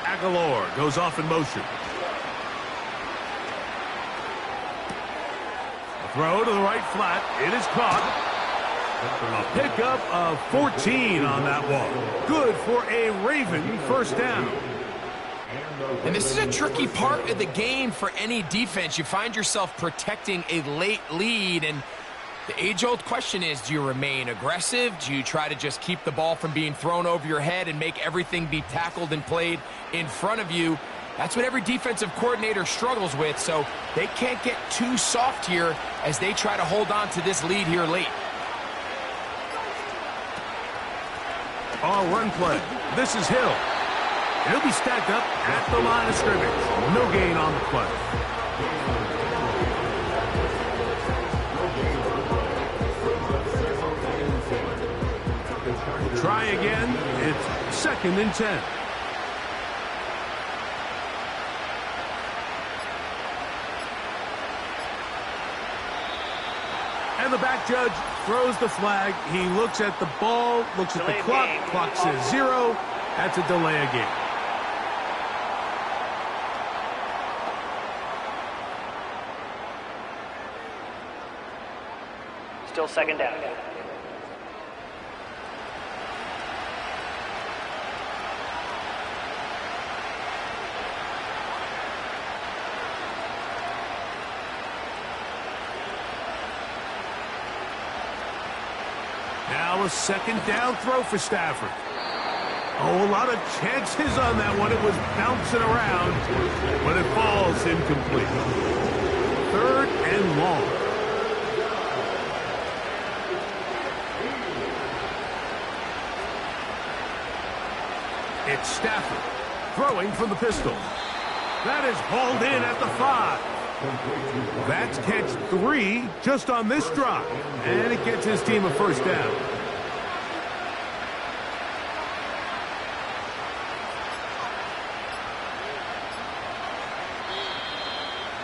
Aguilar goes off in motion. A throw to the right flat. It is caught. A pickup of 14 on that one. Good for a Raven first down. And this is a tricky part of the game for any defense. You find yourself protecting a late lead, and the age-old question is, do you remain aggressive? Do you try to just keep the ball from being thrown over your head and make everything be tackled and played in front of you? That's what every defensive coordinator struggles with, so they can't get too soft here as they try to hold on to this lead here late. Our run play. This is Hill. He'll be stacked up at the line of scrimmage. No gain on the play. Try again. It's second and 10. And the back judge throws the flag. He looks at the ball, looks at the clock. Clock says 0. That's a delay of game. Still second down. Now a second down throw for Stafford. Oh, a lot of chances on that one. It was bouncing around, but it falls incomplete. Third and long. It's Stafford throwing from the pistol. That is hauled in at the 5. That's catch 3 just on this drive, and it gets his team a first down.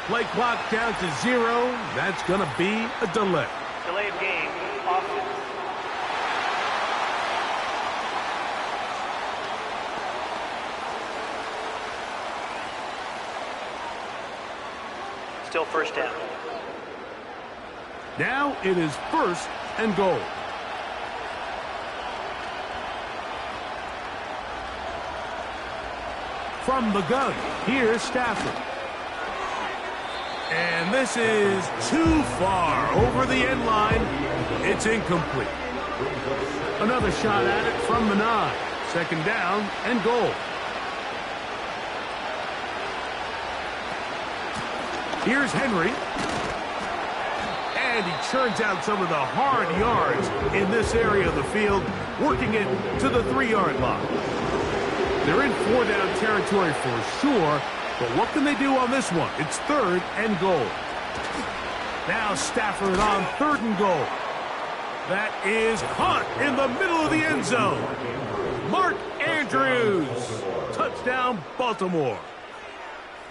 Play clock down to 0. That's going to be a delay. Delay of game. Offense. Still first down. Now it is first and goal. From the gun, here's Stafford. And this is too far over the end line. It's incomplete. Another shot at it from the 9. Second down and goal. Here's Henry. And he churns out some of the hard yards in this area of the field, working it to the 3-yard line. They're in 4-down territory for sure, but what can they do on this one? It's third and goal. Now Stafford on third and goal. That is caught in the middle of the end zone. Mark Andrews. Touchdown, Baltimore.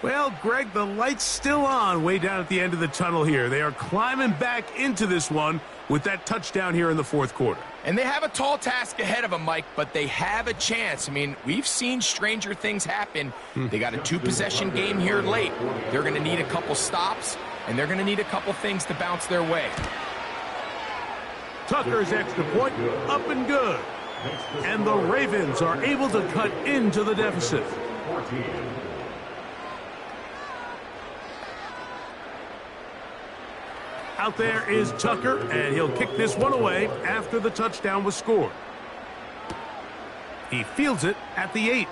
Well, Greg, the light's still on way down at the end of the tunnel here. They are climbing back into this one with that touchdown here in the fourth quarter. And they have a tall task ahead of them, Mike, but they have a chance. I mean, we've seen stranger things happen. They got a 2-possession game here late. They're going to need a couple stops, and they're going to need a couple things to bounce their way. Tucker's extra point, up and good. And the Ravens are able to cut into the deficit. 14. Out there is Tucker, and he'll kick this one away after the touchdown was scored. He fields it at the 8.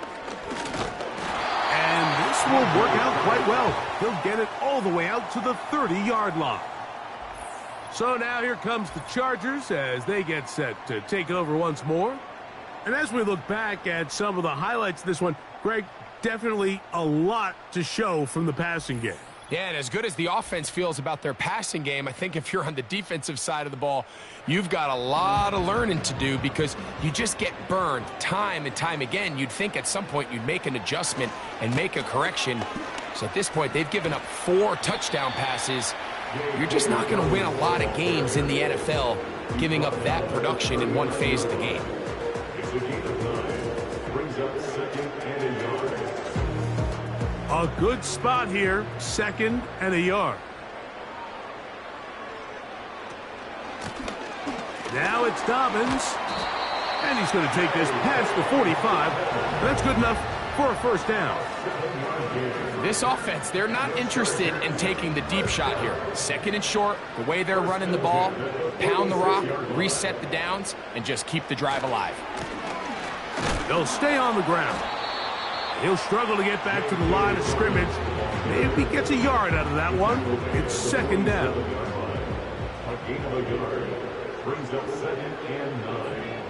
And this will work out quite well. He'll get it all the way out to the 30-yard line. So now here comes the Chargers as they get set to take over once more. And as we look back at some of the highlights of this one, Greg, definitely a lot to show from the passing game. Yeah, and as good as the offense feels about their passing game, I think if you're on the defensive side of the ball, you've got a lot of learning to do because you just get burned time and time again. You'd think at some point you'd make an adjustment and make a correction. So at this point, they've given up 4 touchdown passes. You're just not going to win a lot of games in the NFL giving up that production in one phase of the game. It's a gain of 9. Brings up 2nd and a yard. A good spot here, 2nd and a yard. Now it's Dobbins. And he's going to take this past the 45. That's good enough for a first down. This offense, they're not interested in taking the deep shot here. 2nd and short, the way they're running the ball, pound the rock, reset the downs, and just keep the drive alive. They'll stay on the ground. He'll struggle to get back to the line of scrimmage. If he gets a yard out of that one, it's 2nd down. A gain of a yard. Brings up 2nd and 9.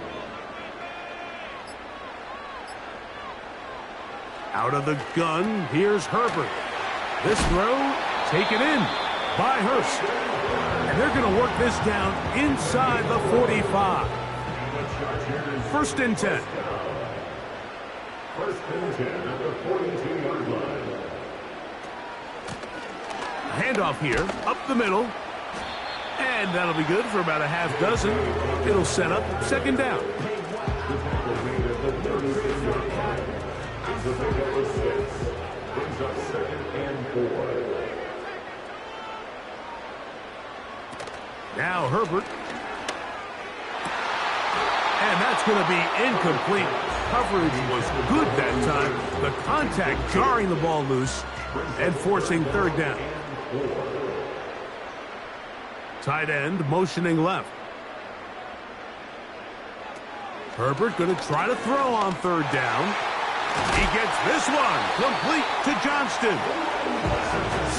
Out of the gun, here's Herbert. This throw taken in by Hurst. And they're going to work this down inside the 45. 1st and 10. 1st and 10 at the 42-yard line. Handoff here, up the middle. And that'll be good for about a half dozen. It'll set up 2nd down. The big number 6 brings up 2nd and 4. Now Herbert. And that's going to be incomplete. Coverage was good that time. The contact jarring the ball loose and forcing 3rd down. Tight end motioning left. Herbert going to try to throw on 3rd down. He gets this one complete to Johnston.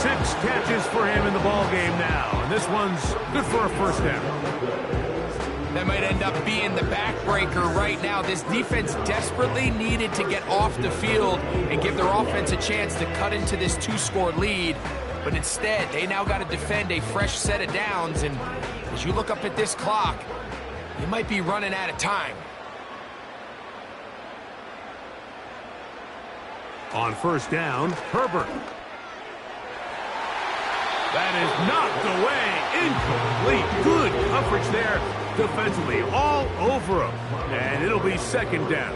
6 catches for him in the ball game now, and this one's good for a first down. That might end up being the backbreaker right now. This defense desperately needed to get off the field and give their offense a chance to cut into this 2-score lead. But instead, they now got to defend a fresh set of downs. And as you look up at this clock, you might be running out of time. On 1st down, Herbert. That is knocked away. Incomplete. Good coverage there defensively. All over him. And it'll be 2nd down.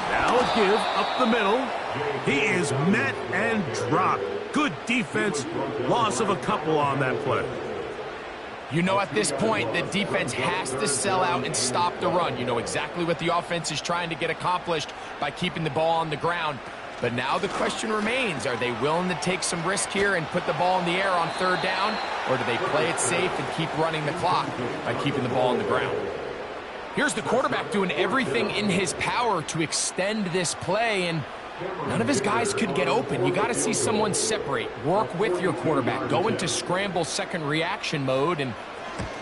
Now a give up the middle. He is met and dropped. Good defense. Loss of a couple on that play. You know at this point the defense has to sell out and stop the run. You know exactly what the offense is trying to get accomplished by keeping the ball on the ground. But now the question remains, are they willing to take some risk here and put the ball in the air on 3rd down? Or do they play it safe and keep running the clock by keeping the ball on the ground? Here's the quarterback doing everything in his power to extend this play, and none of his guys could get open. You got to see someone separate, work with your quarterback, go into scramble second reaction mode, and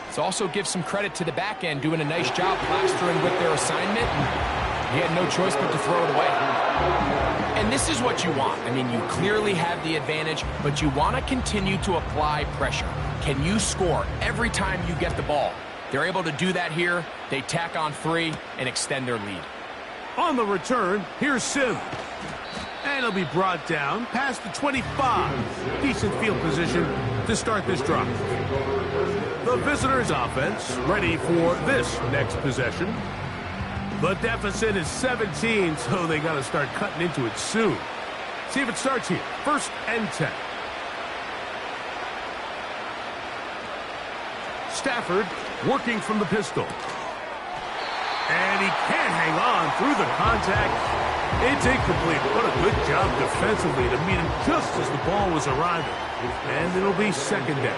let's also give some credit to the back end doing a nice job plastering with their assignment. And he had no choice but to throw it away. And this is what you want. I mean, you clearly have the advantage, but you want to continue to apply pressure. Can you score every time you get the ball? They're able to do that here. They tack on 3 and extend their lead. On the return, here's Sim. And he'll be brought down past the 25. Decent field position to start this drive. The visitors' offense ready for this next possession. The deficit is 17, so they got to start cutting into it soon. See if it starts here. 1st and 10. Stafford working from the pistol. And he can't hang on through the contact. It's incomplete. What a good job defensively to meet him just as the ball was arriving. And it'll be second down.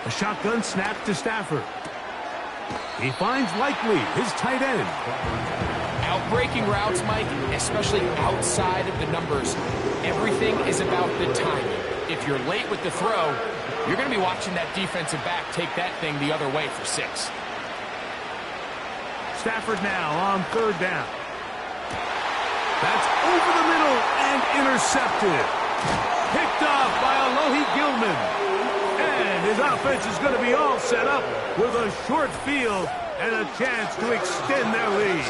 A shotgun snap to Stafford. He finds Likely, his tight end. Outbreaking routes, Mike, especially outside of the numbers, everything is about the timing. If you're late with the throw, you're going to be watching that defensive back take that thing the other way for 6. Stafford now on third down. That's over the middle and intercepted. Picked off by Alohi Gilman. And his offense is going to be all set up with a short field and a chance to extend their lead.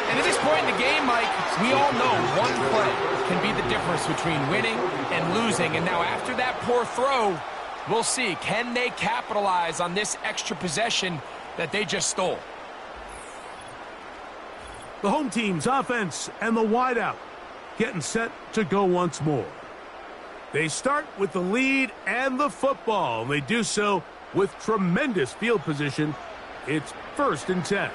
And at this point in the game, Mike, we all know one play can be the difference between winning and losing. And now after that poor throw, we'll see. Can they capitalize on this extra possession that they just stole? The home team's offense and the wideout getting set to go once more. They start with the lead and the football. They do so with tremendous field position. It's 1st and 10.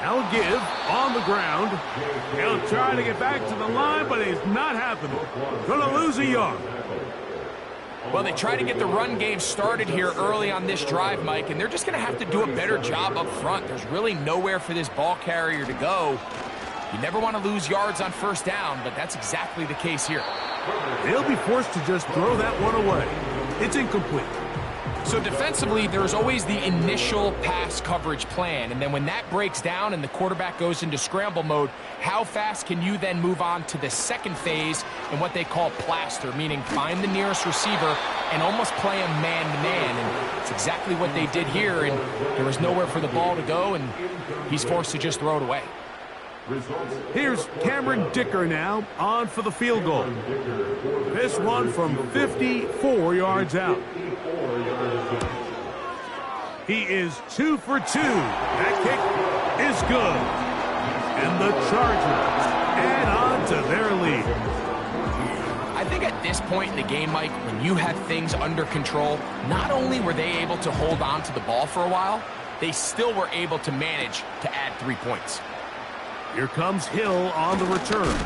Now a give on the ground. He'll try to get back to the line, but it's not happening. Gonna lose a yard. Well, they try to get the run game started here early on this drive, Mike, and they're just going to have to do a better job up front. There's really nowhere for this ball carrier to go. You never want to lose yards on 1st down, but that's exactly the case here. They'll be forced to just throw that one away. It's incomplete. So defensively, there's always the initial pass coverage plan, and then when that breaks down and the quarterback goes into scramble mode, how fast can you then move on to the second phase in what they call plaster, meaning find the nearest receiver and almost play him man-to-man, and it's exactly what they did here, and there was nowhere for the ball to go, and he's forced to just throw it away. Here's Cameron Dicker now on for the field goal. This one from 54 yards out. He is 2 for 2. That kick is good. And the Chargers add on to their lead. I think at this point in the game, Mike, when you have things under control, not only were they able to hold on to the ball for a while, they still were able to manage to add 3 points. Here comes Hill on the return.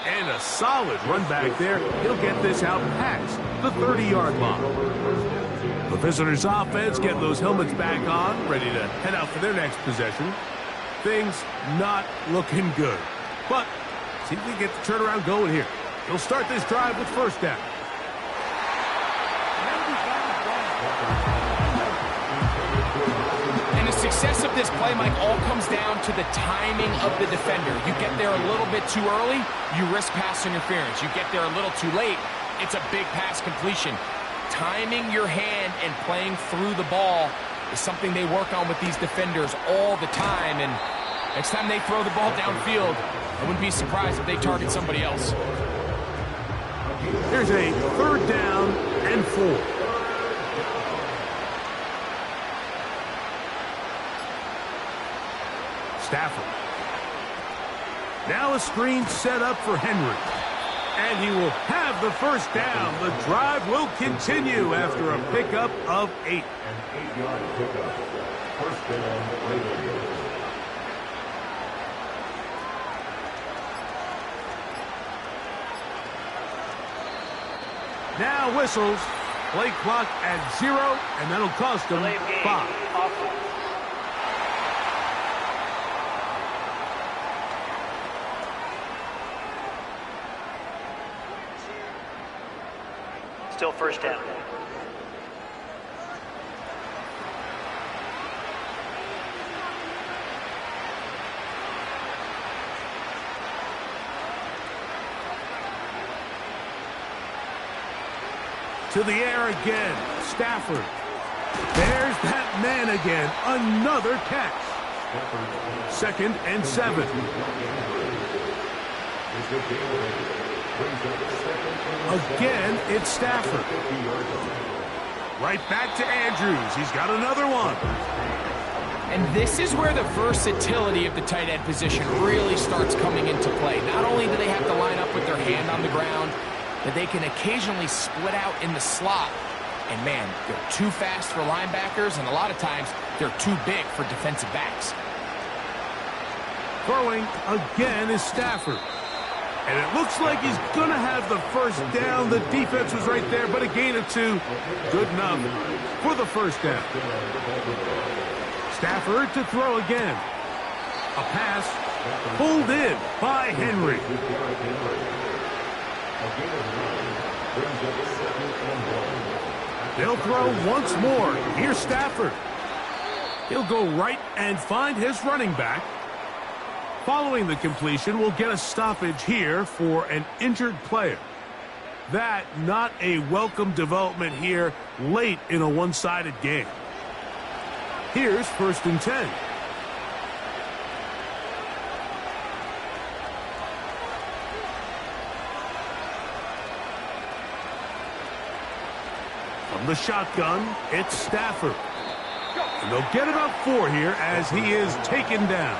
And a solid run back there. He'll get this out past the 30-yard line. The visitors' offense getting those helmets back on, ready to head out for their next possession. Things not looking good. But see if we can get the turnaround going here. They'll start this drive with 1st down. And the success of this play, Mike, all comes down to the timing of the defender. You get there a little bit too early, you risk pass interference. You get there a little too late, it's a big pass completion. Timing your hand and playing through the ball is something they work on with these defenders all the time. And next time they throw the ball downfield, I wouldn't be surprised if they target somebody else. Here's a 3rd down and 4. Stafford. Now a screen set up for Henry. And he will have the 1st down. The drive will continue after a pickup of 8. An 8-yard pickup. 1st down, Ravens. Now whistles. Play clock at 0, and that'll cost them 5. Still 1st down. To the air again. Stafford. There's that man again. Another catch. 2nd and 7. Again, it's Stafford. Right back to Andrews. He's got another one. And this is where the versatility of the tight end position really starts coming into play. Not only do they have to line up with their hand on the ground, but they can occasionally split out in the slot. And man, they're too fast for linebackers, and a lot of times they're too big for defensive backs. Throwing again is Stafford. And it looks like he's going to have the first down. The defense was right there, but a gain of 2. Good enough for the first down. Stafford to throw again. A pass pulled in by Henry. They'll throw once more. Here's Stafford. He'll go right and find his running back. Following the completion, we'll get a stoppage here for an injured player. That not a welcome development here late in a one-sided game. Here's 1st and 10. From the shotgun, it's Stafford. And they'll get about 4 here as he is taken down.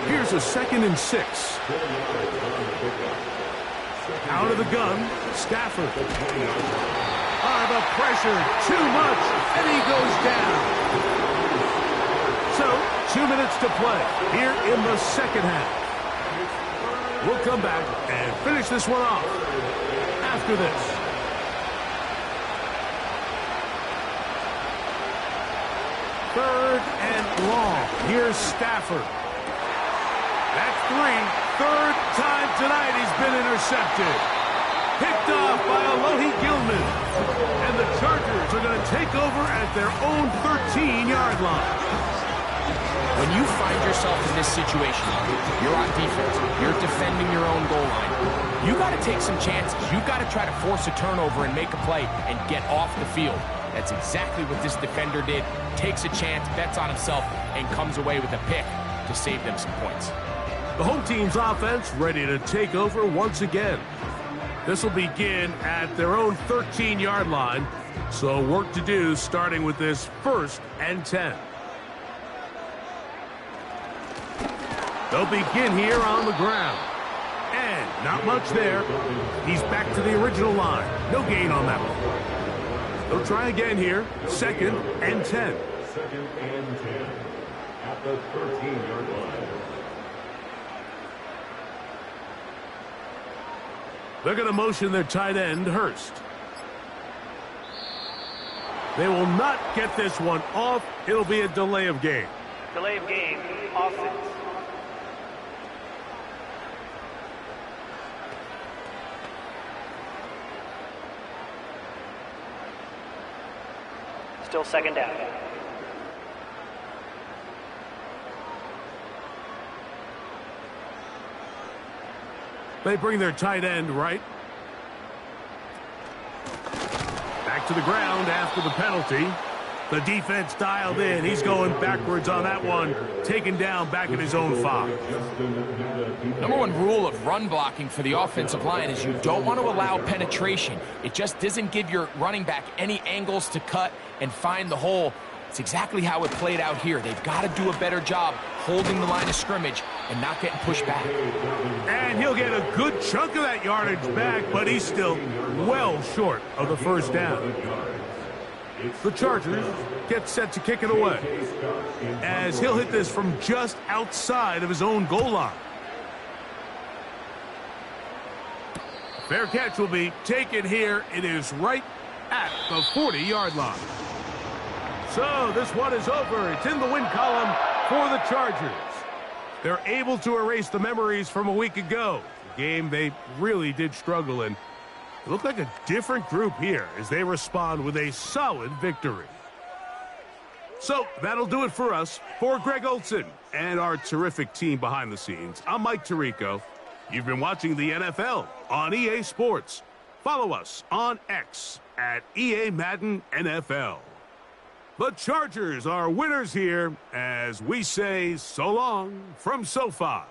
Here's a 2nd and 6. Out of the gun, Stafford. The pressure, too much, and he goes down. So, 2 minutes to play here in the second half. We'll come back and finish this one off after this. Third and long. Here's Stafford. That's 3. Third time tonight he's been intercepted. Picked off by Alohi Gilman. And the Chargers are going to take over at their own 13-yard line. When you find yourself in this situation, you're on defense, you're defending your own goal line, you got to take some chances. You got to try to force a turnover and make a play and get off the field. That's exactly what this defender did. Takes a chance, bets on himself, and comes away with a pick to save them some points. The home team's offense ready to take over once again. This will begin at their own 13-yard line. So work to do starting with this 1st and 10. They'll begin here on the ground. And not much there. He's back to the original line. No gain on that one. They'll try again here. 2nd and 10. 2nd and 10 at the 13-yard line. They're going to motion their tight end, Hurst. They will not get this one off. It'll be a delay of game. Delay of game, offense. Still 2nd down. They bring their tight end right. Back to the ground after the penalty. The defense dialed in. He's going backwards on that one. Taken down back at his own 5. Number 1 rule of run blocking for the offensive line is you don't want to allow penetration. It just doesn't give your running back any angles to cut and find the hole. It's exactly how it played out here. They've got to do a better job holding the line of scrimmage and not getting pushed back. And he'll get a good chunk of that yardage back, but he's still well short of the first down. The Chargers get set to kick it away as he'll hit this from just outside of his own goal line. Fair catch will be taken here. It is right at the 40-yard line. So this one is over. It's in the win column for the Chargers. They're able to erase the memories from a week ago. A game they really did struggle in. It looked like a different group here as they respond with a solid victory. So that'll do it for us. For Greg Olsen and our terrific team behind the scenes, I'm Mike Tirico. You've been watching the NFL on EA Sports. Follow us on X at EA Madden NFL. The Chargers are winners here as we say so long from SoFi.